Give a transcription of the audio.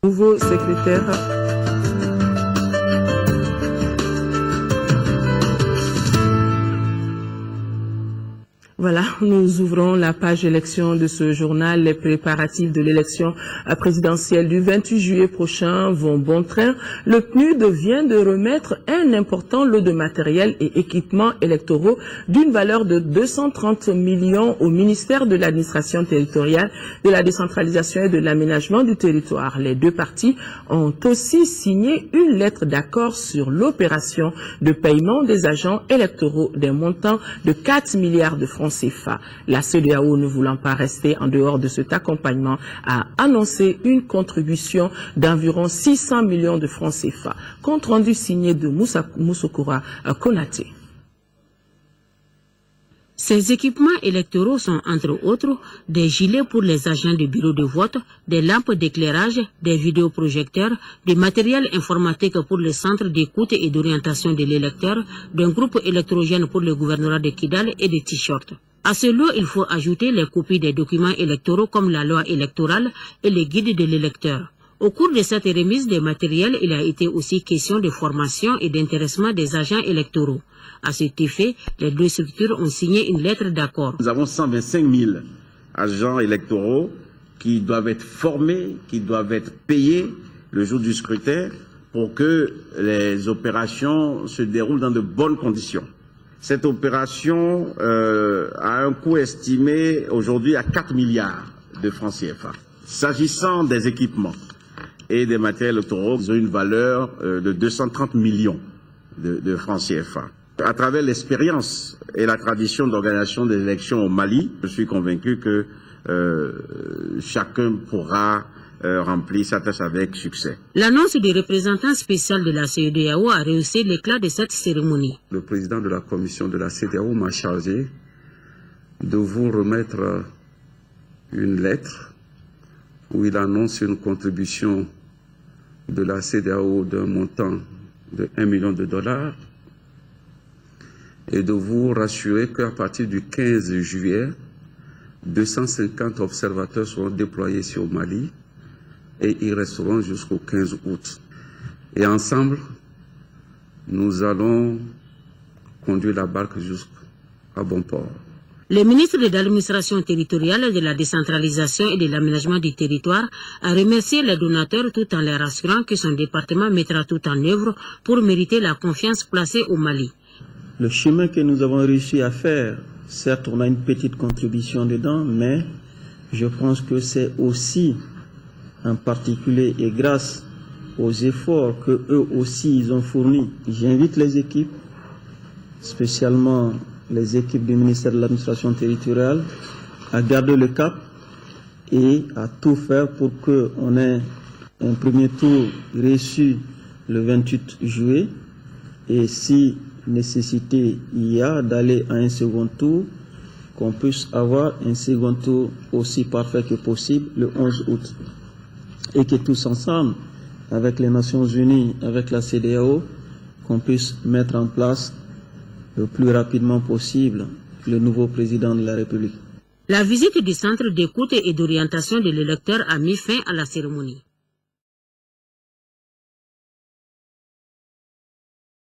Nouveau secrétaire. Voilà, nous ouvrons la page élection de ce journal. Les préparatifs de l'élection présidentielle du 28 juillet prochain vont bon train. Le PNUD vient de remettre un important lot de matériel et équipements électoraux d'une valeur de 230 millions au ministère de l'administration territoriale, de la décentralisation et de l'aménagement du territoire. Les deux parties ont aussi signé une lettre d'accord sur l'opération de paiement des agents électoraux d'un montant de 4 milliards de francs CFA. La CEDEAO, ne voulant pas rester en dehors de cet accompagnement, a annoncé une contribution d'environ 600 millions de francs CFA. Compte rendu signé de Moussokura Konaté. Ces équipements électoraux sont entre autres des gilets pour les agents de bureau de vote, des lampes d'éclairage, des vidéoprojecteurs, du matériel informatique pour le centre d'écoute et d'orientation de l'électeur, d'un groupe électrogène pour le gouvernorat de Kidal et des t-shirts. À ce lot, il faut ajouter les copies des documents électoraux comme la loi électorale et les guides de l'électeur. Au cours de cette remise des matériels, il a été aussi question de formation et d'intéressement des agents électoraux. À cet effet, les deux structures ont signé une lettre d'accord. Nous avons 125 000 agents électoraux qui doivent être formés, qui doivent être payés le jour du scrutin pour que les opérations se déroulent dans de bonnes conditions. Cette opération a un coût estimé aujourd'hui à 4 milliards de francs CFA. S'agissant des équipements et des matériels électoraux, ils ont une valeur de 230 millions de francs CFA. À travers l'expérience et la tradition d'organisation des élections au Mali, je suis convaincu que chacun pourra remplir sa tâche avec succès. L'annonce du représentant spécial de la CEDEAO a rehaussé l'éclat de cette cérémonie. Le président de la commission de la CEDEAO m'a chargé de vous remettre une lettre où il annonce une contribution de la CEDEAO d'un montant de 1 million de dollars et de vous rassurer qu'à partir du 15 juillet, 250 observateurs seront déployés ici au Mali et ils resteront jusqu'au 15 août. Et ensemble, nous allons conduire la barque jusqu'à bon port. Le ministre de l'administration territoriale, de la décentralisation et de l'aménagement du territoire a remercié les donateurs tout en les rassurant que son département mettra tout en œuvre pour mériter la confiance placée au Mali. Le chemin que nous avons réussi à faire, certes on a une petite contribution dedans, mais je pense que c'est aussi en particulier et grâce aux efforts que eux aussi ils ont fournis. J'invite les équipes, spécialement les équipes du ministère de l'administration territoriale, à garder le cap et à tout faire pour qu'on ait un premier tour reçu le 28 juillet et si nécessité il y a d'aller à un second tour, qu'on puisse avoir un second tour aussi parfait que possible le 11 août. Et que tous ensemble, avec les Nations Unies, avec la CEDEAO, qu'on puisse mettre en place le plus rapidement possible le nouveau président de la République. La visite du centre d'écoute et d'orientation de l'électeur a mis fin à la cérémonie.